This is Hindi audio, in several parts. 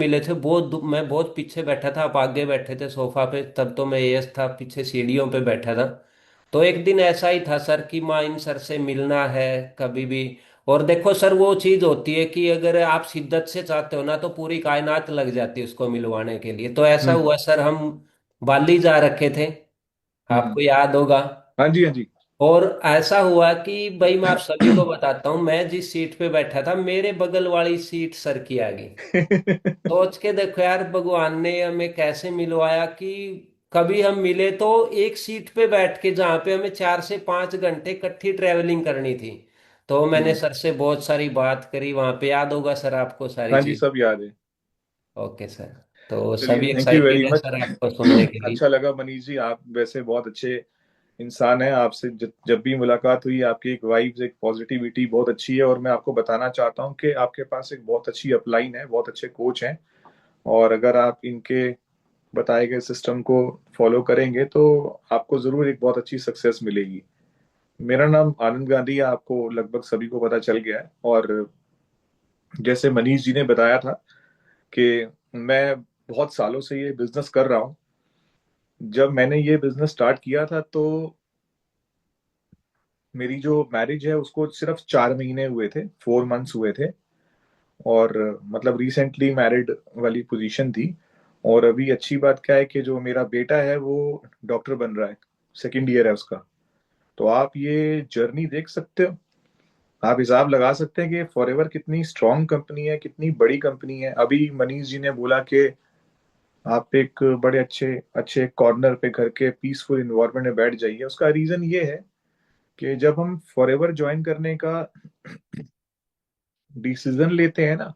मिले थे, मैं बहुत पीछे बैठा था, आप आगे बैठे थे सोफा पे, तब तो मैं एएस था, पीछे सीढ़ियों पे बैठा था। तो एक दिन ऐसा ही था सर कि माइन सर से मिलना है कभी भी। और देखो सर, वो चीज होती है कि अगर आप शिद्दत से चाहते हो ना तो पूरी कायनात लग जाती है उसको मिलवाने के लिए। तो ऐसा हम्म। हुआ सर, हम बाली जा रखे थे, हम्म। आपको याद होगा। हाँ जी, हाँ जी। और ऐसा हुआ कि भाई मैं आप सभी को बताता हूँ, मैं जिस सीट पे बैठा था मेरे बगल वाली सीट सर की आ गई। सोच के देखो यार, भगवान ने हमें कैसे मिलवाया कि कभी हम मिले तो एक सीट पे बैठ के, जहाँ पे हमें 4 से 5 घंटे इकट्ठी ट्रेवलिंग करनी थी। तो मैंने हम्म। सर से बहुत सारी बात करी वहां पे, याद होगा सर आपको सारी हाँ जी, चीज। सब याद है। Okay sir. तो चलिए, सभी थैंक यू वेरी एक्साइटेड है मच। सर आपको सुनने के लिए। अच्छा लगा मनीष जी, आप वैसे बहुत अच्छे इंसान हैं। आपसे जब भी मुलाकात हुई, आपकी एक वाइब्स, एक पॉजिटिविटी बहुत अच्छी है। और मैं आपको बताना चाहता हूँ कि आपके पास एक बहुत अच्छी अपलाइन है, बहुत अच्छे कोच हैं। और अगर आप इनके बताए गए सिस्टम को फॉलो करेंगे तो आपको जरूर एक बहुत अच्छी सक्सेस मिलेगी। मेरा नाम आनंद गांधी है, आपको लगभग सभी को पता चल गया है। और जैसे मनीष जी ने बताया था कि मैं बहुत सालों से ये बिजनेस कर रहा हूँ। जब मैंने ये बिजनेस स्टार्ट किया था तो मेरी जो मैरिज है उसको सिर्फ 4 महीने हुए थे, 4 मंथ्स हुए थे। और मतलब रिसेंटली मैरिड वाली पोजीशन थी। और अभी अच्छी बात क्या है कि जो मेरा बेटा है वो डॉक्टर बन रहा है, सेकेंड ईयर है उसका। तो आप ये जर्नी देख सकते हो, आप हिसाब लगा सकते हैं कि फॉरएवर कितनी स्ट्रांग कंपनी है, कितनी बड़ी कंपनी है। अभी मनीष जी ने बोला कि आप एक बड़े अच्छे अच्छे कॉर्नर पे घर के पीसफुल इन्वायरमेंट में बैठ जाइए। उसका रीजन ये है कि जब हम फॉरएवर ज्वाइन करने का डिसीजन लेते हैं ना,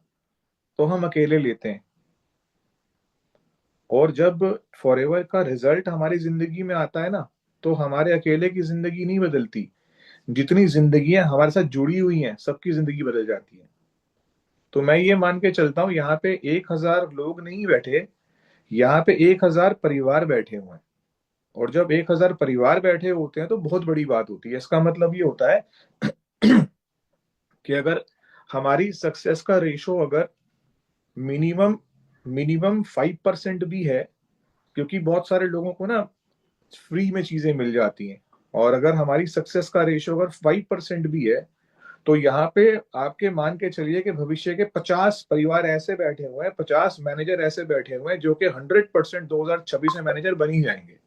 तो हम अकेले लेते हैं। और जब फॉरएवर का रिजल्ट हमारी जिंदगी में आता है ना, तो हमारे अकेले की जिंदगी नहीं बदलती। जितनी जिंदगियां हमारे साथ जुड़ी हुई हैं, सबकी जिंदगी बदल जाती है। तो मैं ये मान के चलता हूँ, यहाँ पे 1,000 लोग नहीं बैठे, यहाँ पे 1,000 परिवार बैठे हुए हैं। और जब 1,000 परिवार बैठे होते हैं तो बहुत बड़ी बात होती है। इसका मतलब ये होता है कि अगर हमारी सक्सेस का रेशो अगर मिनिमम मिनिमम 5% भी है, क्योंकि बहुत सारे लोगों को ना फ्री में चीजें मिल जाती हैं। और अगर हमारी सक्सेस का रेशो अगर 5% भी है, तो यहाँ पे आपके मान के चलिए कि भविष्य के 50 परिवार ऐसे बैठे हुए हैं, 50 मैनेजर ऐसे बैठे हुए हैं जो कि 100% 2026 में मैनेजर बन ही जाएंगे,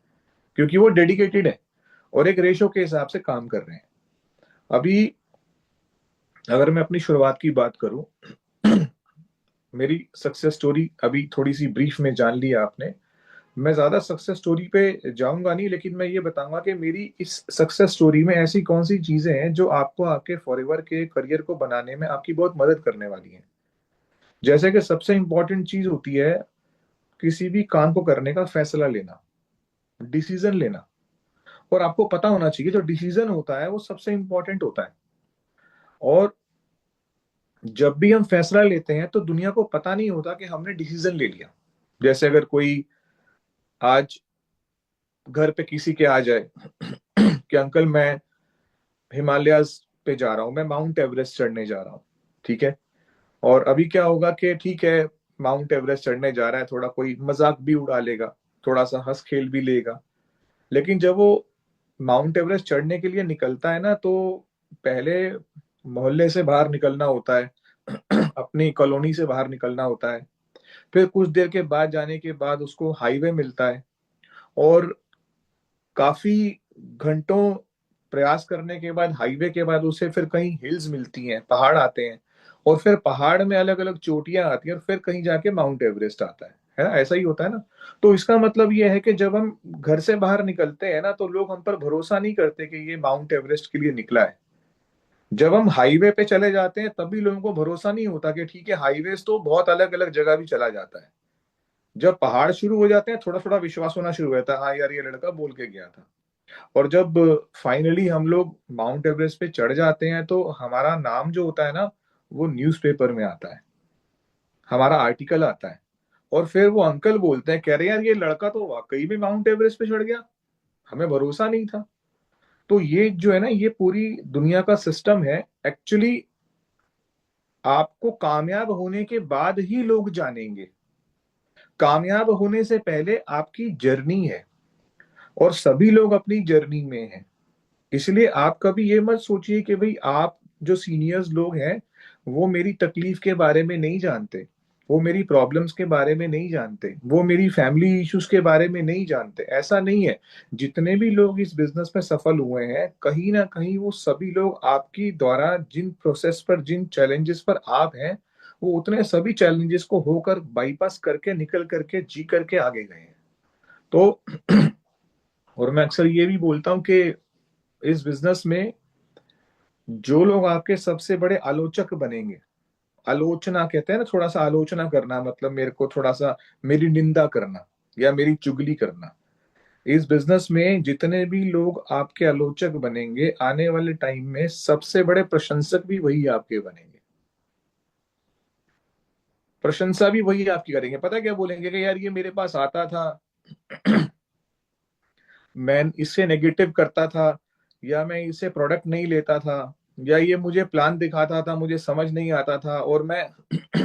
क्योंकि वो डेडिकेटेड है और एक रेशो के हिसाब से काम कर रहे हैं। अभी अगर मैं अपनी शुरुआत की बात करूं, मेरी सक्सेस स्टोरी अभी थोड़ी सी ब्रीफ में जान ली आपने। मैं ज्यादा सक्सेस स्टोरी पे जाऊंगा नहीं, लेकिन मैं ये बताऊंगा कि मेरी इस सक्सेस स्टोरी में ऐसी कौन सी चीजें हैं जो आपको आपके फॉरएवर के करियर को बनाने में आपकी बहुत मदद करने वाली हैं। जैसे कि सबसे इंपॉर्टेंट चीज होती है किसी भी काम को करने का फैसला लेना, डिसीजन लेना। और आपको पता होना चाहिए जो डिसीजन होता है वो सबसे इंपॉर्टेंट होता है। और जब भी हम फैसला लेते हैं तो दुनिया को पता नहीं होता कि हमने डिसीजन ले लिया। जैसे अगर कोई आज घर पे किसी के आ जाए कि अंकल मैं हिमालयाज पे जा रहा हूँ, मैं माउंट एवरेस्ट चढ़ने जा रहा हूँ, ठीक है। और अभी क्या होगा कि ठीक है, माउंट एवरेस्ट चढ़ने जा रहा है, थोड़ा कोई मजाक भी उड़ा लेगा, थोड़ा सा हंस खेल भी लेगा। लेकिन जब वो माउंट एवरेस्ट चढ़ने के लिए निकलता है ना, तो पहले मोहल्ले से बाहर निकलना होता है, अपनी कॉलोनी से बाहर निकलना होता है। फिर कुछ देर के बाद जाने के बाद उसको हाईवे मिलता है। और काफी घंटों प्रयास करने के बाद हाईवे के बाद उसे फिर कहीं हिल्स मिलती हैं, पहाड़ आते हैं। और फिर पहाड़ में अलग अलग चोटियां आती हैं और फिर कहीं जाके माउंट एवरेस्ट आता है ना, ऐसा ही होता है ना। तो इसका मतलब ये है कि जब हम घर से बाहर निकलते हैं ना, तो लोग हम पर भरोसा नहीं करते कि ये माउंट एवरेस्ट के लिए निकला है। जब हम हाईवे पे चले जाते हैं तभी लोगों को भरोसा नहीं होता कि ठीक है, हाईवे तो बहुत अलग अलग जगह भी चला जाता है। जब पहाड़ शुरू हो जाते हैं थोड़ा थोड़ा विश्वास होना शुरू हो जाता है, हाँ यार ये लड़का बोल के गया था। और जब फाइनली हम लोग माउंट एवरेस्ट पे चढ़ जाते हैं तो हमारा नाम जो होता है ना, वो न्यूज़पेपर में आता है, हमारा आर्टिकल आता है। और फिर वो अंकल बोलते हैं, कह रहे हैं यार ये लड़का तो वाकई में माउंट एवरेस्ट पे चढ़ गया, हमें भरोसा नहीं था। तो ये जो है ना, ये पूरी दुनिया का सिस्टम है एक्चुअली। आपको कामयाब होने के बाद ही लोग जानेंगे। कामयाब होने से पहले आपकी जर्नी है, और सभी लोग अपनी जर्नी में हैं। इसलिए आप कभी ये मत सोचिए कि भाई आप जो सीनियर्स लोग हैं वो मेरी तकलीफ के बारे में नहीं जानते, वो मेरी प्रॉब्लम्स के बारे में नहीं जानते, वो मेरी फैमिली इश्यूज के बारे में नहीं जानते। ऐसा नहीं है। जितने भी लोग इस बिजनेस में सफल हुए हैं, कहीं ना कहीं वो सभी लोग आपकी द्वारा जिन प्रोसेस पर, जिन चैलेंजेस पर आप हैं, वो उतने सभी चैलेंजेस को होकर, बाईपास करके, निकल करके, जी करके आगे गए हैं। तो और मैं अक्सर ये भी बोलता हूँ कि इस बिजनेस में जो लोग आपके सबसे बड़े आलोचक बनेंगे, आलोचना कहते हैं ना, थोड़ा सा आलोचना करना, मतलब मेरे को थोड़ा सा मेरी निंदा करना या मेरी चुगली करना, इस बिजनेस में जितने भी लोग आपके आलोचक बनेंगे, आने वाले टाइम में सबसे बड़े प्रशंसक भी वही आपके बनेंगे। प्रशंसा भी वही आपकी करेंगे। पता है क्या बोलेंगे? कि यार ये मेरे पास आता था, मैं इससे नेगेटिव करता था, या मैं इससे प्रोडक्ट नहीं लेता था, या ये मुझे प्लान दिखाता था, मुझे समझ नहीं आता था और मैं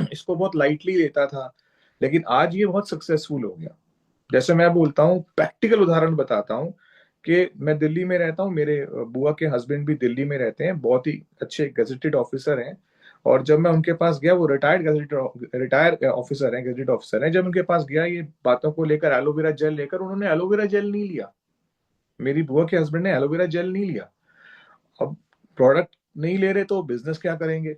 इसको बहुत लाइटली लेता था, लेकिन आज ये बहुत सक्सेसफुल हो गया। जैसे मैं बोलता हूँ, प्रैक्टिकल उदाहरण बताता हूँ कि मैं दिल्ली में रहता हूँ, मेरे बुआ के हस्बैंड भी दिल्ली में रहते हैं, बहुत ही अच्छे गजेटेड ऑफिसर हैं। और जब मैं उनके पास गया, वो रिटायर ऑफिसर हैं, गजेटेड ऑफिसर हैं, जब उनके पास गया ये बातों को लेकर, एलोवेरा जेल लेकर, उन्होंने एलोवेरा जेल नहीं लिया। मेरी बुआ के हस्बैंड ने एलोवेरा जेल नहीं लिया। अब प्रोडक्ट नहीं ले रहे तो बिजनेस क्या करेंगे?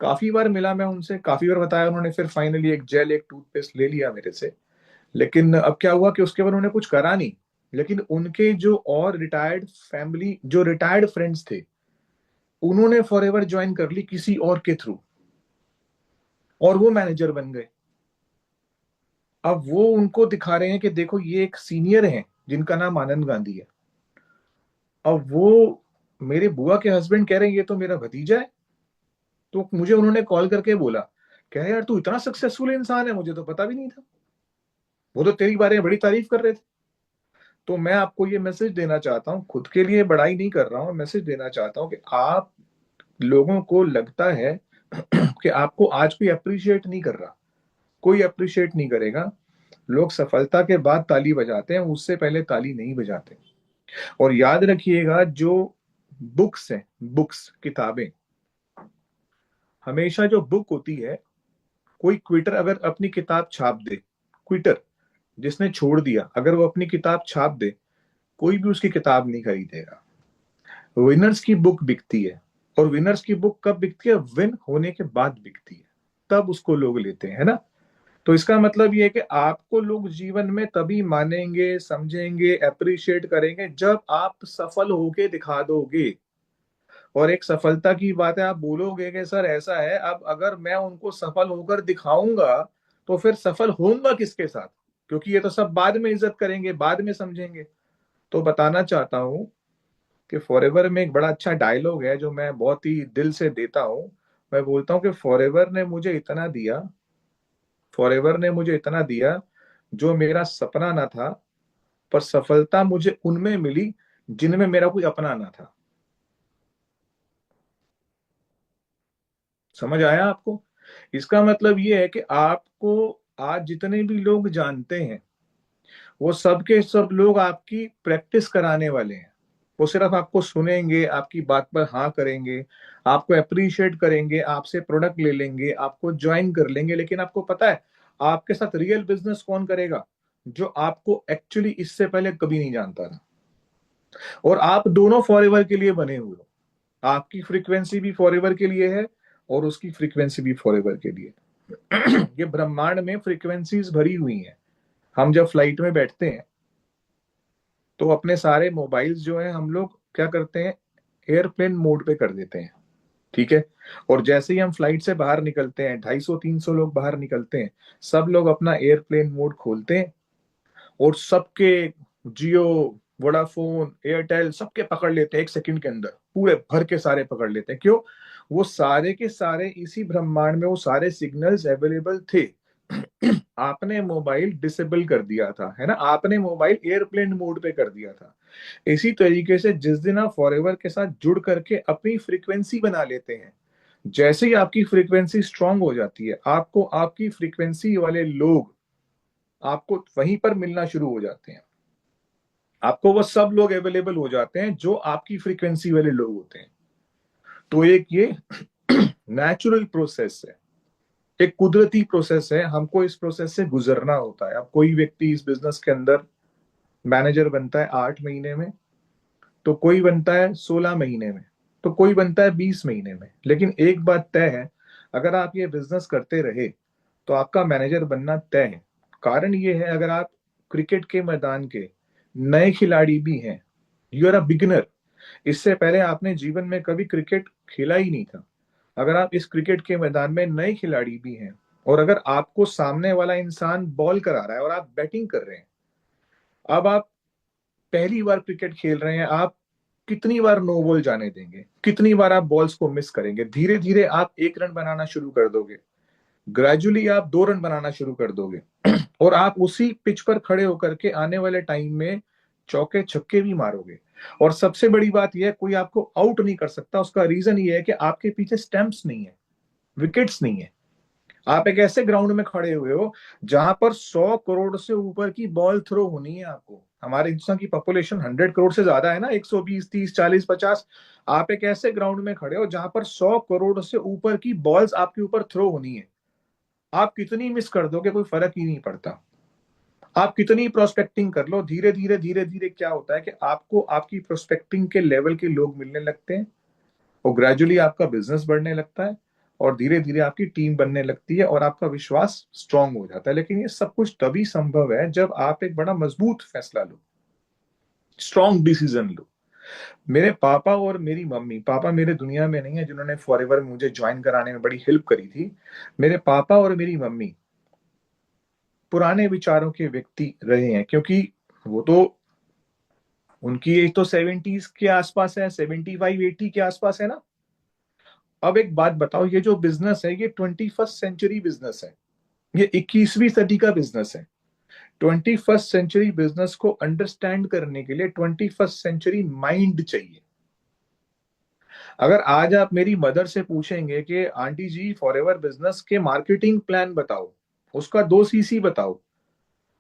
काफी बार मिला मैं उनसे, काफी बार बताया उन्होंने, फिर फाइनली एक जेल, एक टूथपेस्ट ले लिया मेरे से। लेकिन अब क्या हुआ कि उसके बाद उन्होंने कुछ करा नहीं। लेकिन उनके जो और रिटायर्ड फैमिली, जो रिटायर्ड फ्रेंड्स थे, उन्होंने फॉर एवर ज्वाइन कर ली किसी और के थ्रू, और वो मैनेजर बन गए। अब वो उनको दिखा रहे हैं कि देखो ये एक सीनियर है जिनका नाम आनंद गांधी है। अब वो मेरे बुआ के हस्बैंड कह रहे हैं ये तो मेरा भतीजा है। तो मुझे उन्होंने कॉल करके बोला, कह रहे यार तू इतना सक्सेसफुल इंसान है, मुझे तो पता भी नहीं था, वो तो तेरी बारे में बड़ी तारीफ कर रहे थे। तो मैं आपको ये मैसेज देना चाहता हूँ, खुद के लिए बड़ाई नहीं कर रहा हूँ, मैसेज देना चाहता हूँ कि आप लोगों को लगता है कि आपको आज कोई अप्रिशिएट नहीं कर रहा, कोई अप्रिशिएट नहीं करेगा। लोग सफलता के बाद ताली बजाते हैं, उससे पहले ताली नहीं बजाते। और याद रखिएगा, जो बुक्स हैं, बुक्स, किताबें, हमेशा जो बुक होती है, कोई क्विटर अगर अपनी किताब छाप दे, क्विटर जिसने छोड़ दिया, अगर वो अपनी किताब छाप दे, कोई भी उसकी किताब नहीं खरीदेगा। विनर्स की बुक बिकती है, और विनर्स की बुक कब बिकती है? विन होने के बाद बिकती है, तब उसको लोग लेते हैं, है ना। तो इसका मतलब ये है कि आपको लोग जीवन में तभी मानेंगे, समझेंगे, अप्रिशिएट करेंगे, जब आप सफल होके दिखा दोगे। और एक सफलता की बात है, आप बोलोगे कि सर ऐसा है, अब अगर मैं उनको सफल होकर दिखाऊंगा तो फिर सफल होऊंगा किसके साथ? क्योंकि ये तो सब बाद में इज्जत करेंगे, बाद में समझेंगे। तो बताना चाहता हूं कि फॉरएवर में एक बड़ा अच्छा डायलॉग है जो मैं बहुत ही दिल से देता हूं। मैं बोलता हूँ कि फॉरएवर ने मुझे इतना दिया जो मेरा सपना ना था, पर सफलता मुझे उनमें मिली जिनमें मेरा कोई अपना ना था। समझ आया आपको? इसका मतलब ये है कि आपको आज जितने भी लोग जानते हैं, वो सब के सब लोग आपकी प्रैक्टिस कराने वाले हैं। वो सिर्फ आपको सुनेंगे, आपकी बात पर हाँ करेंगे, आपको अप्रिशिएट करेंगे, आपसे प्रोडक्ट ले लेंगे, आपको ज्वाइन कर लेंगे। लेकिन आपको पता है आपके साथ रियल बिजनेस कौन करेगा? जो आपको एक्चुअली इससे पहले कभी नहीं जानता था। और आप दोनों फॉरएवर के लिए बने हुए हो। आपकी फ्रीक्वेंसी भी फॉरएवर के लिए है, और उसकी फ्रीक्वेंसी भी फॉरएवर के लिए। ये ब्रह्मांड में फ्रीक्वेंसीज भरी हुई हैं। हम जब फ्लाइट में बैठते हैं तो अपने सारे मोबाइल्स जो है हम लोग क्या करते हैं, एयरप्लेन मोड पे कर देते हैं। ठीक है। और जैसे ही हम फ्लाइट से बाहर निकलते हैं, 250-300 लोग बाहर निकलते हैं, सब लोग अपना एयरप्लेन मोड खोलते हैं, और सबके जियो, वोडाफोन, एयरटेल सबके पकड़ लेते हैं 1 सेकंड के अंदर, पूरे भर के सारे पकड़ लेते हैं। क्यों? वो सारे के सारे इसी ब्रह्मांड में वो सारे सिग्नल्स अवेलेबल थे। आपने मोबाइल डिसेबल कर दिया था, है ना, आपने मोबाइल एयरप्लेन मोड पे कर दिया था। इसी तरीके से जिस दिन आप फॉरएवर के साथ जुड़ करके अपनी फ्रीक्वेंसी बना लेते हैं, जैसे ही आपकी फ्रीक्वेंसी स्ट्रांग हो जाती है, आपको आपकी फ्रीक्वेंसी वाले लोग आपको वहीं पर मिलना शुरू हो जाते हैं। आपको वो सब लोग अवेलेबल हो जाते हैं जो आपकी फ्रीक्वेंसी वाले लोग होते हैं। तो एक ये नेचुरल प्रोसेस है, एक कुदरती प्रोसेस है, हमको इस प्रोसेस से गुजरना होता है। अब कोई व्यक्ति इस बिजनेस के अंदर मैनेजर बनता है 8 महीने में, तो कोई बनता है 16 महीने में, तो कोई बनता है 20 महीने में। लेकिन एक बात तय है, अगर आप ये बिजनेस करते रहे तो आपका मैनेजर बनना तय है। कारण ये है, अगर आप क्रिकेट के मैदान के नए खिलाड़ी भी हैं, यू आर अ बिगिनर, इससे पहले आपने जीवन में कभी क्रिकेट खेला ही नहीं था, अगर आप इस क्रिकेट के मैदान में नए खिलाड़ी भी हैं, और अगर आपको सामने वाला इंसान बॉल करा रहा है और आप बैटिंग कर रहे हैं, अब आप पहली बार क्रिकेट खेल रहे हैं, आप कितनी बार नो बॉल जाने देंगे, कितनी बार आप बॉल्स को मिस करेंगे। धीरे धीरे आप 1 रन बनाना शुरू कर दोगे, ग्रेजुअली आप 2 रन बनाना शुरू कर दोगे, और आप उसी पिच पर खड़े होकर के आने वाले टाइम में चौके छक्के भी मारोगे। और सबसे बड़ी बात यह है, कोई आपको आउट नहीं कर सकता। उसका रीजन ये है कि आपके पीछे स्टंप्स नहीं है, विकेट्स नहीं है। आप एक ऐसे ग्राउंड में खड़े हुए हो जहां पर 100 करोड़ से ऊपर की बॉल थ्रो होनी है आपको। हमारे हिंदुस्तान की पॉपुलेशन 100 करोड़ से ज्यादा है ना, 120, 30, 40, 50। आप एक ऐसे ग्राउंड में खड़े हो जहां पर 100 करोड़ से ऊपर की बॉल्स आपके ऊपर थ्रो होनी है। आप कितनी मिस कर दोगे कोई फर्क ही नहीं पड़ता। आप कितनी प्रोस्पेक्टिंग कर लो, धीरे धीरे धीरे धीरे क्या होता है कि आपको आपकी प्रोस्पेक्टिंग के लेवल के लोग मिलने लगते हैं, और ग्रेजुअली आपका बिजनेस बढ़ने लगता है, और धीरे धीरे आपकी टीम बनने लगती है, और आपका विश्वास स्ट्रांग हो जाता है। लेकिन ये सब कुछ तभी संभव है जब आप एक बड़ा मजबूत फैसला लो, स्ट्रांग डिसीजन लो। मेरे पापा और मेरी मम्मी, पापा मेरे दुनिया में नहीं है जिन्होंने फॉरएवर मुझे ज्वाइन कराने में बड़ी हेल्प करी थी, मेरे पापा और मेरी मम्मी पुराने विचारों के व्यक्ति रहे हैं, क्योंकि वो तो, उनकी एज तो 70s के आसपास है, 75, 80 के आसपास है ना। अब एक बात बताओ, ये जो बिजनेस है ये 21st सेंचुरी बिजनेस है, ये 21वीं सदी का बिजनेस है। 21st सेंचुरी बिजनेस को अंडरस्टैंड करने के लिए 21st सेंचुरी माइंड चाहिए। अगर आज आप मेरी मदर से पूछेंगे कि आंटी जी फॉरएवर बिजनेस के मार्केटिंग प्लान बताओ, उसका 2 सीसी बताओ,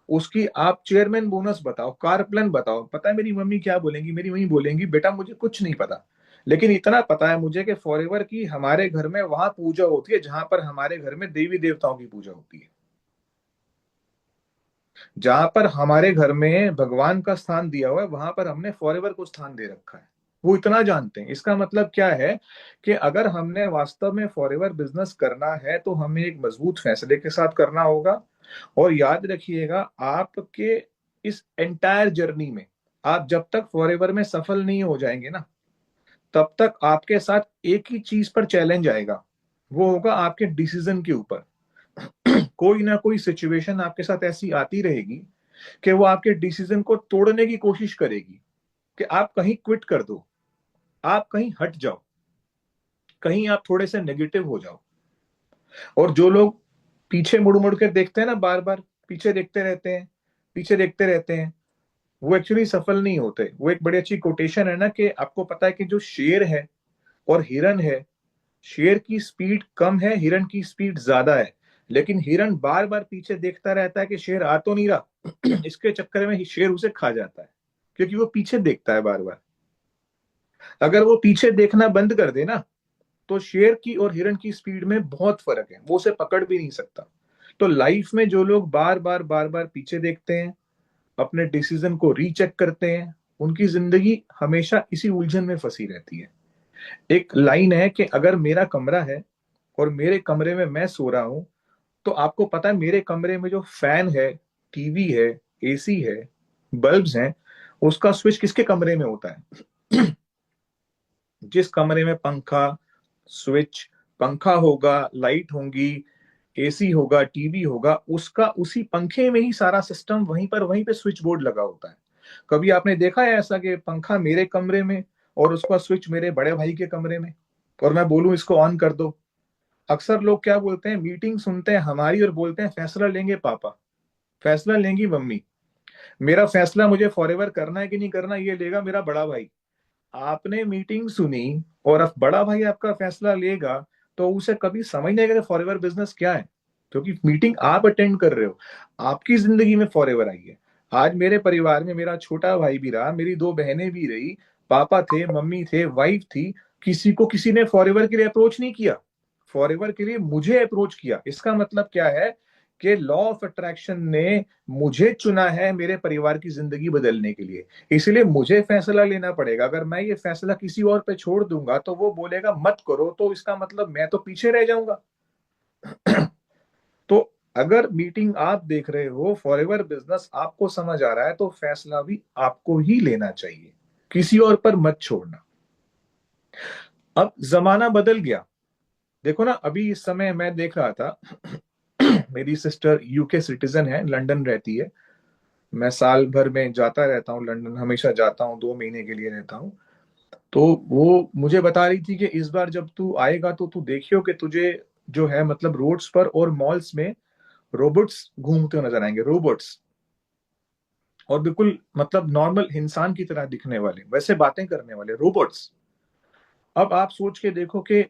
उसकी आप चेयरमैन बोनस बताओ, कार प्लान बताओ, पता है मेरी मम्मी क्या बोलेंगी? मेरी मम्मी बोलेंगी, बेटा मुझे कुछ नहीं पता, लेकिन इतना पता है मुझे कि फॉरएवर की हमारे घर में वहां पूजा होती है जहां पर हमारे घर में देवी देवताओं की पूजा होती है, जहां पर हमारे घर में भगवान का स्थान दिया हुआ है, वहां पर हमने फॉरएवर को स्थान दे रखा है। वो इतना जानते हैं। इसका मतलब क्या है कि अगर हमने वास्तव में फॉरएवर बिजनेस करना है तो हमें एक मजबूत फैसले के साथ करना होगा। और याद रखिएगा, आपके इस एंटायर जर्नी में आप जब तक फॉरएवर में सफल नहीं हो जाएंगे ना, तब तक आपके साथ एक ही चीज पर चैलेंज आएगा, वो होगा आपके डिसीजन के ऊपर। कोई ना कोई सिचुएशन आपके साथ ऐसी आती रहेगी कि वो आपके डिसीजन को तोड़ने की कोशिश करेगी, कि आप कहीं क्विट कर दो, आप कहीं हट जाओ, कहीं आप थोड़े से नेगेटिव हो जाओ। और जो लोग पीछे मुड़ मुड़ के देखते हैं ना, बार बार पीछे देखते रहते हैं, पीछे देखते रहते हैं, वो एक्चुअली सफल नहीं होते। वो एक बड़ी अच्छी कोटेशन है ना, कि आपको पता है कि जो शेर है और हिरन है, शेर की स्पीड कम है, हिरन की स्पीड ज्यादा है, लेकिन हिरन बार बार पीछे देखता रहता है कि शेर आ तो नहीं रहा। इसके चक्कर में ही शेर उसे खा जाता है, क्योंकि वो पीछे देखता है बार बार। अगर वो पीछे देखना बंद कर दे ना, तो शेर की और हिरन की स्पीड में बहुत फर्क है, वो उसे पकड़ भी नहीं सकता। तो लाइफ में जो लोग बार बार पीछे देखते हैं, अपने डिसीजन को रीचेक करते हैं, उनकी जिंदगी हमेशा इसी उलझन में फंसी रहती है। एक लाइन है कि अगर मेरा कमरा है और मेरे कमरे में मैं सो रहा हूं, तो आपको पता है मेरे कमरे में जो फैन है, टीवी है, एसी है, बल्ब्स हैं, उसका स्विच किसके कमरे में होता है? जिस कमरे में पंखा, स्विच, पंखा होगा, लाइट होंगी, एसी होगा, टीवी होगा, उसका उसी पंखे में ही सारा सिस्टम, वहीं पे स्विच बोर्ड लगा होता है। कभी आपने देखा है ऐसा कि पंखा मेरे कमरे में और उसका स्विच मेरे बड़े भाई के कमरे में, और मैं बोलूं इसको ऑन कर दो? अक्सर लोग क्या बोलते हैं, मीटिंग सुनते हैं हमारी और बोलते हैं फैसला लेंगे पापा, फैसला लेंगी मम्मी, मेरा फैसला मुझे फॉरएवर करना है कि नहीं करना ये लेगा मेरा बड़ा भाई। आपने मीटिंग सुनी और अब बड़ा भाई आपका फैसला लेगा, तो उसे कभी समझ नहीं आएगा कि फॉरएवर बिजनेस क्या है। क्योंकि मीटिंग आप अटेंड कर रहे हो, आपकी जिंदगी में फॉरएवर आई है। आज मेरे परिवार में मेरा छोटा भाई भी रहा, मेरी दो बहनें भी रही, पापा थे, मम्मी थे, वाइफ थी, किसी को किसी ने फॉरएवर के लिए अप्रोच नहीं किया, फॉरएवर के लिए मुझे अप्रोच किया। इसका मतलब क्या है कि लॉ ऑफ अट्रैक्शन ने मुझे चुना है मेरे परिवार की जिंदगी बदलने के लिए। इसलिए मुझे फैसला लेना पड़ेगा। अगर मैं ये फैसला किसी और पे छोड़ दूंगा तो वो बोलेगा मत करो, तो इसका मतलब मैं तो पीछे रह जाऊंगा। तो अगर मीटिंग आप देख रहे हो, फॉरएवर बिजनेस आपको समझ आ रहा है, तो फैसला भी आपको ही लेना चाहिए, किसी और पर मत छोड़ना। अब जमाना बदल गया। देखो ना, अभी इस समय मैं देख रहा था मेरी सिस्टर यूके सिटीजन है, लंदन रहती है। मैं साल भर में जाता रहता हूँ लंदन, हमेशा जाता हूँ, 2 महीने के लिए रहता हूँ। तो वो मुझे बता रही थी कि इस बार जब तू आएगा तो तू देखियो कि तुझे जो है मतलब रोड्स पर और मॉल्स में रोबोट्स घूमते हुए नजर आएंगे, रोबोट्स। और बिल्कुल मतलब नॉर्मल इंसान की तरह दिखने वाले, वैसे बातें करने वाले रोबोट्स। अब आप सोच के देखो कि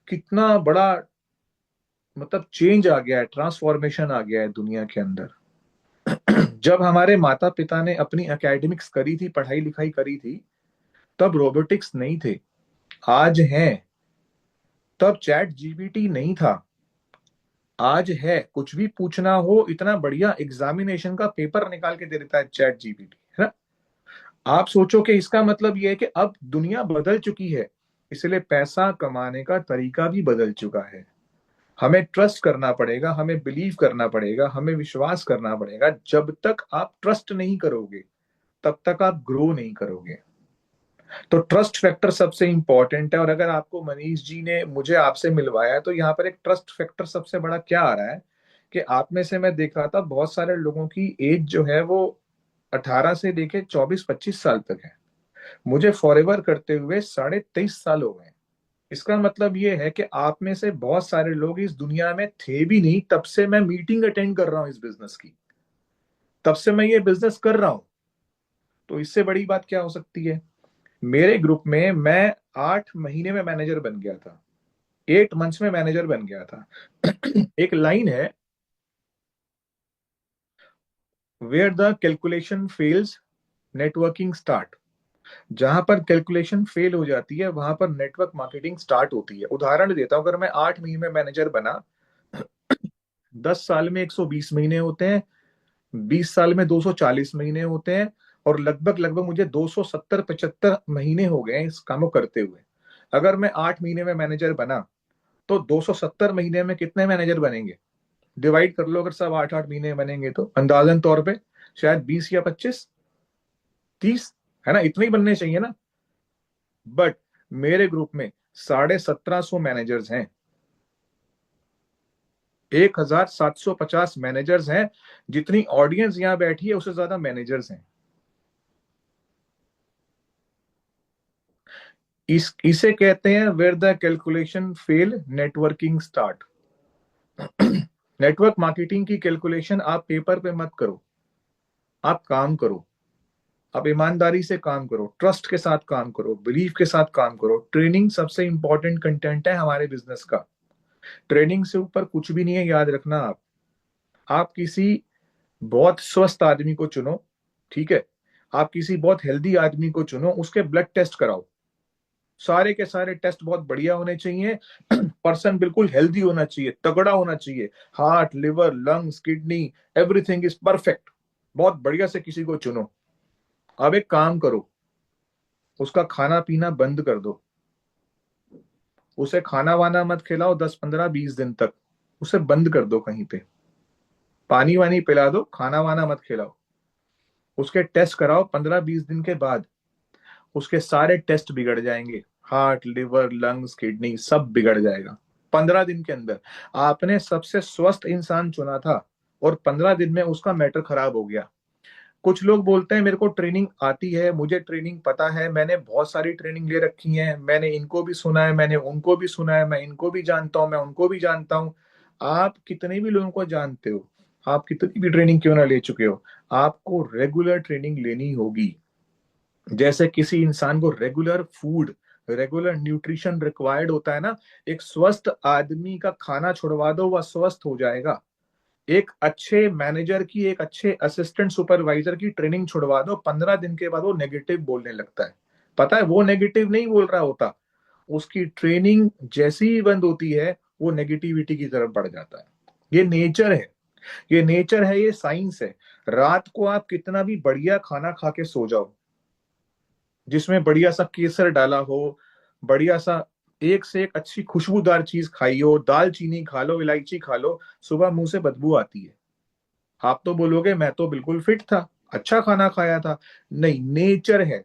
कितना बड़ा मतलब चेंज आ गया है, ट्रांसफॉर्मेशन आ गया है दुनिया के अंदर। जब हमारे माता पिता ने अपनी एकेडमिक्स करी थी, पढ़ाई लिखाई करी थी, तब रोबोटिक्स नहीं थे, आज हैं। तब चैट जीपीटी नहीं था, आज है। कुछ भी पूछना हो, इतना बढ़िया एग्जामिनेशन का पेपर निकाल के दे देता है चैट जीपीटी, है ना। आप सोचो कि इसका मतलब यह है कि अब दुनिया बदल चुकी है, इसलिए पैसा कमाने का तरीका भी बदल चुका है। हमें ट्रस्ट करना पड़ेगा, हमें बिलीव करना पड़ेगा, हमें विश्वास करना पड़ेगा। जब तक आप ट्रस्ट नहीं करोगे तब तक आप ग्रो नहीं करोगे। तो ट्रस्ट फैक्टर सबसे इंपॉर्टेंट है। और अगर आपको मनीष जी ने मुझे आपसे मिलवाया, तो यहाँ पर एक ट्रस्ट फैक्टर सबसे बड़ा क्या आ रहा है कि आप में से मैं देख रहा था बहुत सारे लोगों की एज जो है वो 18 से लेके 24-25 साल तक है। मुझे फॉरएवर करते हुए 23.5 साल हो गए। इसका मतलब ये है कि आप में से बहुत सारे लोग इस दुनिया में थे भी नहीं तब से मैं मीटिंग अटेंड कर रहा हूं इस बिजनेस की, तब से मैं ये बिजनेस कर रहा हूं। तो इससे बड़ी बात क्या हो सकती है। मेरे ग्रुप में मैं 8 महीने में मैनेजर बन गया था, 8 मंथ्स में मैनेजर बन गया था। एक लाइन है, where the calculation fails networking start. जहां पर कैलकुलेशन फेल हो जाती है वहां पर नेटवर्क मार्केटिंग स्टार्ट होती है। उदाहरण देता हूं, अगर मैं 8 महीने में मैनेजर बना, 10 साल में 120 महीने होते हैं, 20 साल में 240 महीने होते हैं, और लगभग लगभग मुझे 270-75 महीने हो गए इस काम को करते हुए। अगर मैं 8 महीने में मैनेजर बना तो 270 महीने में कितने मैनेजर बनेंगे, डिवाइड कर लो। अगर सब 8-8 महीने बनेंगे तो अंदाजन तौर पे शायद 20 या 25, 30, है ना, इतने ही बनने चाहिए ना। बट मेरे ग्रुप में 1750 मैनेजर्स हैं, 1750 मैनेजर्स हैं। जितनी ऑडियंस यहां बैठी है उससे ज्यादा मैनेजर्स हैं। इसे कहते हैं where the calculation fail networking start. Network marketing की कैलकुलेशन आप पेपर पे मत करो, आप काम करो। आप ईमानदारी से काम करो, ट्रस्ट के साथ काम करो, बिलीफ के साथ काम करो। ट्रेनिंग सबसे इंपॉर्टेंट कंटेंट है हमारे बिजनेस का। ट्रेनिंग से ऊपर कुछ भी नहीं है, याद रखना। आप किसी बहुत स्वस्थ आदमी को चुनो, ठीक है, आप किसी बहुत हेल्दी आदमी को चुनो, उसके ब्लड टेस्ट कराओ, सारे के सारे टेस्ट बहुत बढ़िया होने चाहिए। पर्सन बिल्कुल हेल्दी होना चाहिए, तगड़ा होना चाहिए, heart, liver, lungs, kidney, everything is perfect. बहुत बढ़िया से किसी को चुनो। अब एक काम करो, उसका खाना पीना बंद कर दो, उसे खाना वाना मत खिलाओ 10-15-20 दिन तक, उसे बंद कर दो कहीं पे। पानी वानी पिला दो, खाना वाना मत खिलाओ। उसके टेस्ट कराओ, 15-20 दिन के बाद उसके सारे टेस्ट बिगड़ जाएंगे, हार्ट, लिवर, लंग्स, किडनी सब बिगड़ जाएगा 15 दिन के अंदर। आपने सबसे स्वस्थ इंसान चुना था और 15 दिन में उसका मैटर खराब हो गया। कुछ लोग बोलते हैं मेरे को ट्रेनिंग आती है, मुझे ट्रेनिंग पता है, मैंने बहुत सारी ट्रेनिंग ले रखी है, मैंने इनको भी सुना है, मैंने उनको भी सुना है, मैं इनको भी जानता हूँ, मैं उनको भी जानता हूँ। आप कितने भी लोगों को जानते हो, आप कितनी भी ट्रेनिंग क्यों ना ले चुके हो, आपको रेगुलर ट्रेनिंग लेनी होगी। जैसे किसी इंसान को regular food regular nutrition required होता है ना। एक स्वस्थ आदमी का खाना छुड़वा दो, वह स्वस्थ हो जाएगा। एक अच्छे मैनेजर की, एक अच्छे असिस्टेंट सुपरवाइजर की ट्रेनिंग छुड़वा दो, 15 दिन के बाद वो नेगेटिव बोलने लगता है। पता है वो नेगेटिव नहीं बोल रहा होता, उसकी ट्रेनिंग जैसी ही बंद होती है वो नेगेटिविटी की तरफ बढ़ जाता है। ये नेचर है, ये नेचर है, ये साइंस है। रात को आप कितना भी बढ़िया खाना खा के सो जाओ, जिसमें बढ़िया सा केसर डाला हो, बढ़िया सा एक से एक अच्छी खुशबूदार चीज खाई हो, दाल चीनी खा लो, इलायची खा लो, सुबह मुंह से बदबू आती है। आप तो बोलोगे मैं तो बिल्कुल फिट था, अच्छा खाना खाया था। नहीं, नेचर है।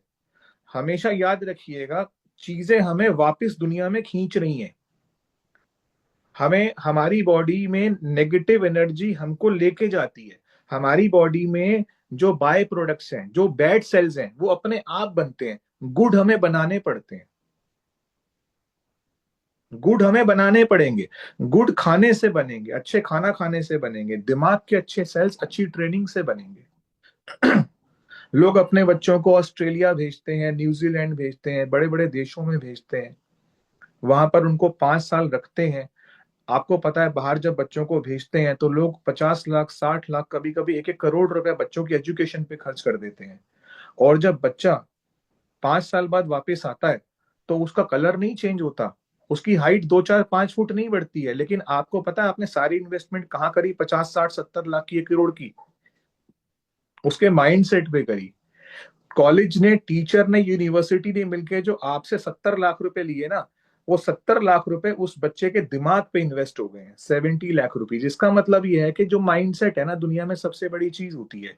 हमेशा याद रखिएगा, चीजें हमें वापस दुनिया में खींच रही हैं। हमें हमारी बॉडी में नेगेटिव एनर्जी हमको लेके जाती है। हमारी बॉडी में जो बाय प्रोडक्ट्स हैं, जो बैड सेल्स हैं, वो अपने आप बनते हैं। गुड हमें बनाने पड़ते हैं, गुड हमें बनाने पड़ेंगे। गुड खाने से बनेंगे, अच्छे खाना खाने से बनेंगे, दिमाग के अच्छे सेल्स अच्छी ट्रेनिंग से बनेंगे। लोग अपने बच्चों को ऑस्ट्रेलिया भेजते हैं, न्यूजीलैंड भेजते हैं, बड़े बड़े देशों में भेजते हैं, वहां पर उनको 5 साल रखते हैं। आपको पता है बाहर जब बच्चों को भेजते हैं तो लोग 50 लाख, 60 लाख, कभी कभी 1-1 करोड़ रुपए बच्चों की एजुकेशन पे खर्च कर देते हैं। और जब बच्चा 5 साल बाद वापस आता है तो उसका कलर नहीं चेंज होता, उसकी हाइट 2, 4, 5 फुट नहीं बढ़ती है। लेकिन आपको पता है आपने सारी इन्वेस्टमेंट कहाँ करी, 50, 60, 70 लाख की, 1 करोड़ की? उसके माइंड सेट पे करी। कॉलेज ने, टीचर ने, यूनिवर्सिटी ने मिलके जो आपसे 70 लाख रुपए लिए ना, वो 70 लाख रुपए उस बच्चे के दिमाग पे इन्वेस्ट हो गए हैं, 70 लाख रुपीज। इसका मतलब ये है कि जो माइंड सेट है ना, दुनिया में सबसे बड़ी चीज होती है।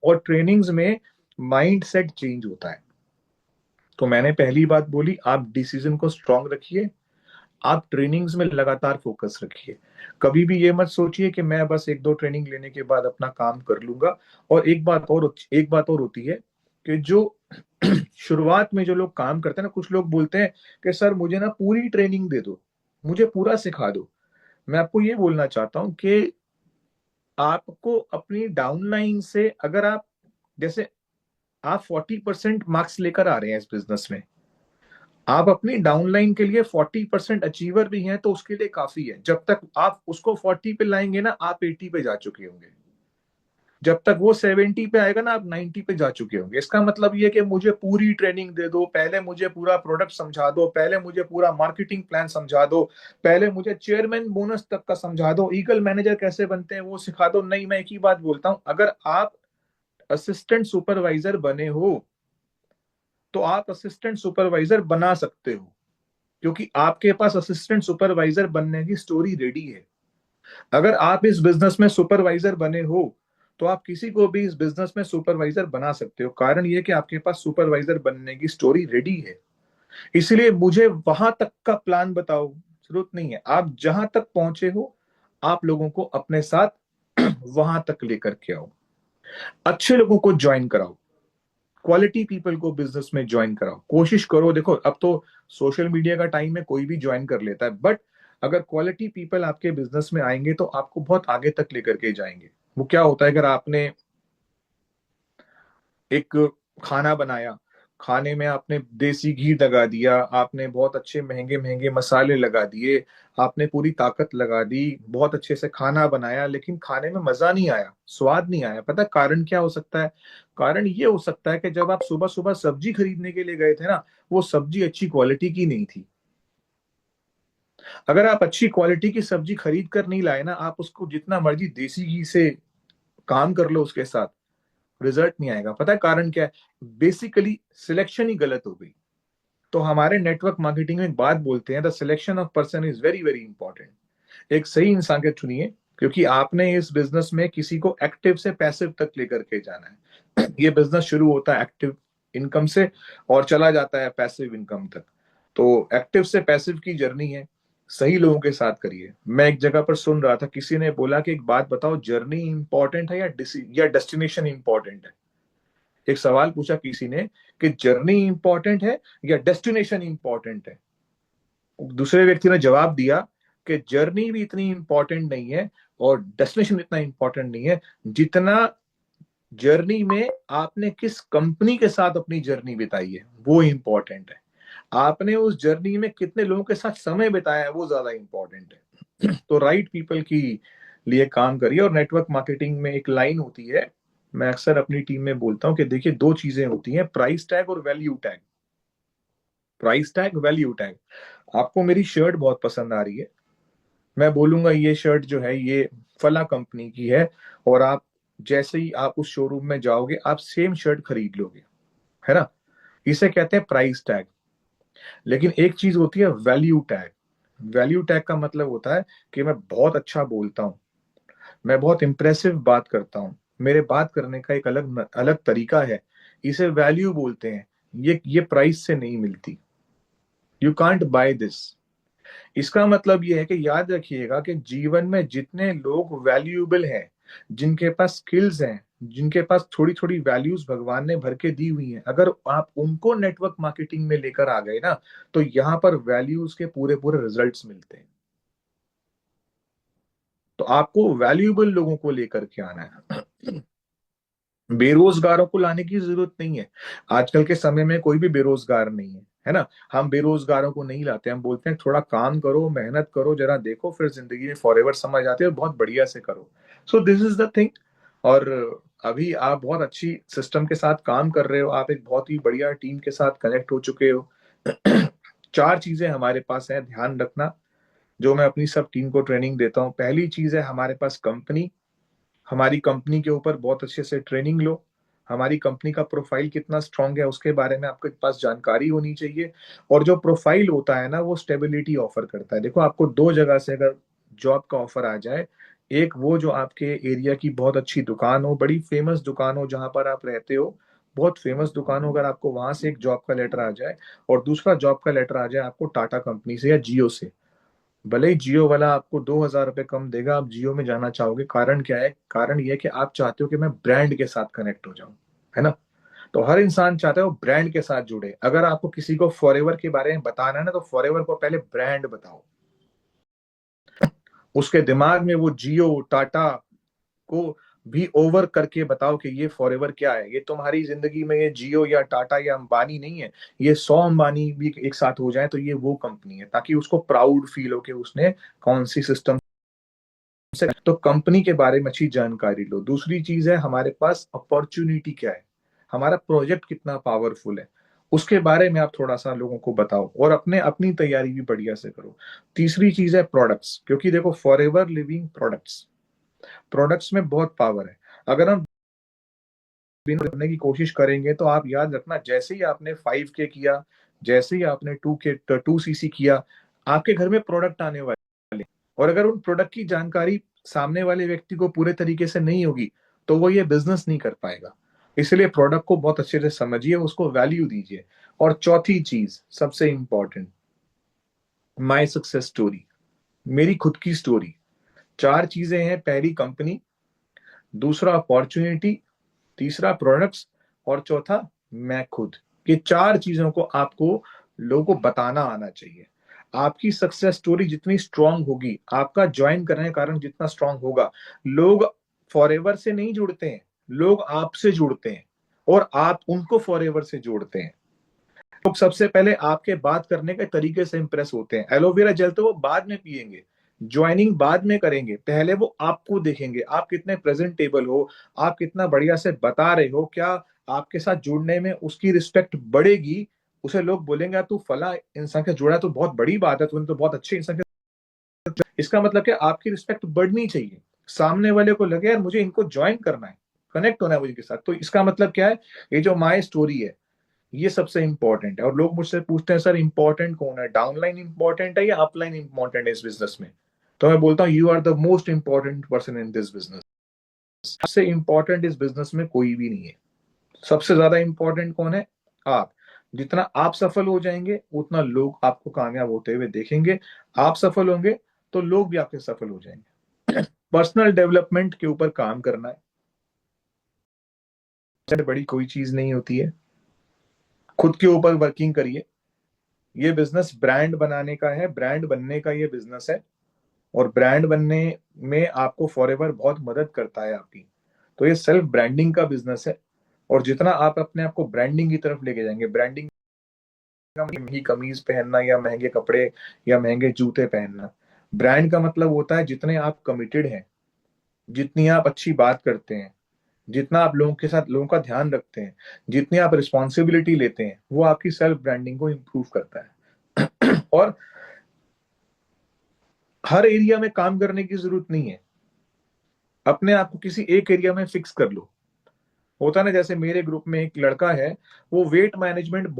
और ट्रेनिंग्स में माइंड सेट चेंज होता है। तो मैंने पहली बात बोली, आप डिसीजन को स्ट्रांग रखिए, आप ट्रेनिंग्स में लगातार फोकस रखिए। कभी भी ये मत सोचिए कि मैं बस 1-2 ट्रेनिंग लेने के बाद अपना काम कर लूंगा। और एक बात और होती है कि जो शुरुआत में जो लोग काम करते हैं ना, कुछ लोग बोलते हैं कि सर मुझे ना पूरी ट्रेनिंग दे दो, मुझे पूरा सिखा दो। मैं आपको ये बोलना चाहता हूं कि आपको अपनी डाउनलाइन से, अगर आप, जैसे आप 40% मार्क्स लेकर आ रहे हैं इस बिजनेस में, आप अपनी डाउनलाइन के लिए 40% अचीवर भी हैं तो उसके लिए काफी है। जब तक आप उसको 40 पे लाएंगे ना, आप 80 पे जा चुके होंगे। जब तक वो 70 पे आएगा ना, आप 90 पे जा चुके होंगे। इसका मतलब ये कि मुझे पूरी ट्रेनिंग दे दो, पहले मुझे पूरा प्रोडक्ट समझा दो, पहले मुझे पूरा मार्केटिंग प्लान समझा दो, पहले मुझे चेयरमैन बोनस तक का समझा दो, ईगल मैनेजर कैसे बनते हैं वो सिखा दो। नहीं, मैं एक ही बात बोलता हूं, अगर आप असिस्टेंट सुपरवाइजर बने हो तो आप असिस्टेंट सुपरवाइजर बना सकते हो, क्योंकि आपके पास असिस्टेंट सुपरवाइजर बनने की स्टोरी रेडी है। अगर आप इस बिजनेस में सुपरवाइजर बने हो तो आप किसी को भी इस बिजनेस में सुपरवाइजर बना सकते हो। कारण ये कि आपके पास सुपरवाइजर बनने की स्टोरी रेडी है। इसलिए मुझे वहां तक का प्लान बताओ, जरूरत नहीं है। आप जहां तक पहुंचे हो, आप लोगों को अपने साथ वहां तक लेकर के आओ, अच्छे लोगों को ज्वाइन कराओ, क्वालिटी पीपल को बिजनेस में ज्वाइन कराओ। कोशिश करो, देखो अब तो सोशल मीडिया का टाइम है, कोई भी ज्वाइन कर लेता है, बट अगर क्वालिटी पीपल आपके बिजनेस में आएंगे तो आपको बहुत आगे तक लेकर के जाएंगे। वो क्या होता है, अगर आपने एक खाना बनाया, खाने में आपने देसी घी लगा दिया, आपने बहुत अच्छे महंगे महंगे मसाले लगा दिए, आपने पूरी ताकत लगा दी, बहुत अच्छे से खाना बनाया, लेकिन खाने में मजा नहीं आया, स्वाद नहीं आया। पता है कारण क्या हो सकता है? कारण ये हो सकता है कि जब आप सुबह सुबह सब्जी खरीदने के लिए गए थे ना, वो सब्जी अच्छी क्वालिटी की नहीं थी। अगर आप अच्छी क्वालिटी की सब्जी खरीद कर नहीं लाए ना, आप उसको जितना मर्जी देसी घी से काम कर लो, उसके साथ रिजल्ट नहीं आएगा। पता है कारण क्या है? बेसिकली सिलेक्शन ही गलत हो गई। तो हमारे नेटवर्क मार्केटिंग में एक बात बोलते हैं, the selection of person is very very important. एक सही इंसान के चुनिए, क्योंकि आपने इस बिजनेस में किसी को एक्टिव से पैसिव तक लेकर के जाना है। ये बिजनेस शुरू होता है एक्टिव इनकम से और चला जाता है पैसिव इनकम तक। तो एक्टिव से पैसिव की जर्नी है, सही लोगों के साथ करिए। मैं एक जगह पर सुन रहा था, किसी ने बोला कि एक बात बताओ, जर्नी इंपॉर्टेंट है या डेस्टिनेशन इंपॉर्टेंट है? एक सवाल पूछा किसी ने कि जर्नी इंपॉर्टेंट है या डेस्टिनेशन इंपॉर्टेंट है? दूसरे व्यक्ति ने जवाब दिया कि जर्नी भी इतनी इंपॉर्टेंट नहीं है और डेस्टिनेशन इतना इंपॉर्टेंट नहीं है जितना जर्नी में आपने किस कंपनी के साथ अपनी जर्नी बिताई है, वो इंपॉर्टेंट है। आपने उस जर्नी में कितने लोगों के साथ समय बिताया है, वो ज्यादा इंपॉर्टेंट है। तो राइट पीपल की लिए काम करिए। और नेटवर्क मार्केटिंग में एक लाइन होती है, मैं अक्सर अपनी टीम में बोलता हूँ कि देखिए, दो चीजें होती हैं, प्राइस टैग और value tag. Price tag, value tag. आपको मेरी शर्ट बहुत पसंद आ रही है, मैं बोलूंगा ये शर्ट जो है ये फला कंपनी की है, और आप जैसे ही आप उस शोरूम में जाओगे आप सेम शर्ट खरीद लोगे, है ना। इसे कहते हैं प्राइस टैग। लेकिन एक चीज होती है वैल्यू टैग। वैल्यू टैग का मतलब होता है कि मैं बहुत अच्छा बोलता हूँ, मैं बहुत इंप्रेसिव बात करता हूँ, मेरे बात करने का एक अलग अलग तरीका है, इसे वैल्यू बोलते हैं। ये प्राइस से नहीं मिलती। You can't by this. इसका मतलब ये है कि याद रखिएगा कि जीवन में जितने लोग वैल्यूएबल हैं, जिनके पास स्किल्स हैं, जिनके पास थोड़ी थोड़ी वैल्यूज भगवान ने भर के दी हुई हैं, अगर आप उनको नेटवर्क मार्केटिंग में लेकर आ गए ना, तो यहाँ पर वैल्यूज के पूरे पूरे रिजल्ट्स मिलते हैं। तो आपको वैल्यूएबल लोगों को लेकर के आना है, बेरोजगारों को लाने की जरूरत नहीं है। आजकल के समय में कोई भी बेरोजगार नहीं है ना। हम बेरोजगारों को नहीं लाते, हम बोलते हैं थोड़ा काम करो, मेहनत करो, जरा देखो, फिर जिंदगी में फॉरएवर समझ आती है और बहुत बढ़िया से करो। So this is the thing. और अभी आप बहुत अच्छी सिस्टम के साथ काम कर रहे हो, आप एक बहुत ही बढ़िया टीम के साथ कनेक्ट हो चुके हो। चार चीजें हमारे पास है, ध्यान रखना, जो मैं अपनी सब टीम को ट्रेनिंग देता हूँ। पहली चीज है हमारे पास कंपनी। हमारी कंपनी के ऊपर बहुत अच्छे से ट्रेनिंग लो। हमारी कंपनी का प्रोफाइल कितना स्ट्रांग है उसके बारे में आपके पास जानकारी होनी चाहिए। और जो प्रोफाइल होता है ना, वो स्टेबिलिटी ऑफर करता है। देखो, आपको दो जगह से अगर जॉब का ऑफर आ जाए, एक वो जो आपके एरिया की बहुत अच्छी दुकान हो, बड़ी फेमस दुकान हो जहां पर आप रहते हो, बहुत फेमस दुकान हो, अगर आपको वहां से एक जॉब का लेटर आ जाए, और दूसरा जॉब का लेटर आ जाए आपको टाटा कंपनी से या जियो से, भले ही जियो वाला आपको 2,000 रुपये कम देगा, आप जियो में जाना चाहोगे। कारण क्या है? कारण ये है कि आप चाहते हो कि मैं ब्रांड के साथ कनेक्ट हो जाऊं, है ना। तो हर इंसान चाहता है वो ब्रांड के साथ जुड़े। अगर आपको किसी को फॉरएवर के बारे में बताना है ना, तो फॉरएवर को पहले ब्रांड बताओ, उसके दिमाग में वो जियो टाटा को भी ओवर करके बताओ कि ये फॉरएवर क्या है। ये तुम्हारी जिंदगी में ये जियो या टाटा या अंबानी नहीं है, ये 100 अंबानी भी एक साथ हो जाए तो ये वो कंपनी है, ताकि उसको प्राउड फील हो कि उसने कौन सी सिस्टम से। तो कंपनी के बारे में अच्छी जानकारी लो। दूसरी चीज है हमारे पास अपॉर्चुनिटी क्या है, हमारा प्रोजेक्ट कितना पावरफुल है, उसके बारे में आप थोड़ा सा लोगों को बताओ, और अपने अपनी तैयारी भी बढ़िया से करो। तीसरी चीज है प्रोडक्ट्स, क्योंकि देखो फॉरएवर लिविंग प्रोडक्ट्स, प्रोडक्ट्स में बहुत पावर है। अगर हम बिन करने की कोशिश करेंगे तो आप याद रखना, जैसे ही आपने 5K किया, जैसे ही आपने 2CC किया, आपके घर में प्रोडक्ट आने वाले। और अगर उन प्रोडक्ट की जानकारी सामने वाले व्यक्ति को पूरे तरीके से नहीं होगी, तो वो ये बिजनेस नहीं कर पाएगा। इसलिए प्रोडक्ट को बहुत अच्छे से समझिए, उसको वैल्यू दीजिए। और चौथी चीज सबसे इंपॉर्टेंट, माई सक्सेस स्टोरी, मेरी खुद की स्टोरी। चार चीजें हैं, पहली कंपनी, दूसरा अपॉर्चुनिटी, तीसरा प्रोडक्ट्स, और चौथा मैं खुद। ये चार चीजों को आपको लोगों को बताना आना चाहिए। आपकी सक्सेस स्टोरी जितनी स्ट्रांग होगी, आपका ज्वाइन करने का कारण जितना स्ट्रांग होगा, लोग फॉरएवर से नहीं जुड़ते हैं, लोग आपसे जुड़ते हैं, और आप उनको फॉरएवर से जोड़ते हैं। लोग सबसे पहले आपके बात करने के तरीके से इंप्रेस होते हैं। एलोवेरा जेल तो वो बाद में पिएंगे, ज्वाइनिंग बाद में करेंगे, पहले वो आपको देखेंगे, आप कितने प्रेजेंटेबल हो, आप कितना बढ़िया से बता रहे हो, क्या आपके साथ जुड़ने में उसकी रिस्पेक्ट बढ़ेगी। उसे लोग बोलेंगे यार तू फला इंसान के जुड़ा है, तो बहुत बड़ी बात है, तूने तो बहुत अच्छे इंसान के। इसका मतलब क्या, आपकी रिस्पेक्ट बढ़नी चाहिए, सामने वाले को लगे यार मुझे इनको ज्वाइन करना है, कनेक्ट होना है मुझे के साथ। तो इसका मतलब क्या है, ये जो माई स्टोरी है ये सबसे इंपॉर्टेंट है। और लोग मुझसे पूछते हैं सर इंपॉर्टेंट कौन है, डाउनलाइन इंपॉर्टेंट है या अपलाइन इंपॉर्टेंट है इस बिजनेस में। तो मैं बोलता हूँ you are the most important person in this business. सबसे इंपॉर्टेंट इस बिजनेस में कोई भी नहीं है। सबसे ज्यादा इंपॉर्टेंट कौन है? आप। जितना आप सफल हो जाएंगे उतना लोग आपको कामयाब होते हुए देखेंगे। आप सफल होंगे तो लोग भी आपके सफल हो जाएंगे। पर्सनल डेवलपमेंट के ऊपर काम करना है, बड़ी कोई चीज नहीं होती है। खुद के ऊपर वर्किंग करिए। ये बिजनेस ब्रांड बनाने का है, ब्रांड बनने का ये बिजनेस है। और ब्रांड बनने में आपको फॉरएवर बहुत मदद करता है आपकी। तो ये सेल्फ ब्रांडिंग का बिजनेस है। और जितना आप अपने आप को ब्रांडिंग की तरफ लेके जाएंगे, ब्रांडिंग महंगी कमीज पहनना या महंगे कपड़े या महंगे जूते पहनना। ब्रांड का मतलब होता है जितने आप कमिटेड हैं, जितनी आप अच्छी बात करते हैं, जितना आप लोगों के साथ लोगों का ध्यान रखते हैं, जितनी आप रिस्पॉन्सिबिलिटी लेते हैं, वो आपकी सेल्फ ब्रांडिंग को इम्प्रूव करता है। और हर एरिया में काम करने की जरूरत नहीं है, अपने आप को किसी एक एरिया में फिक्स कर लो। होता है ना, जैसे मेरे ग्रुप में एक लड़का है, वो वेट मैनेजमेंट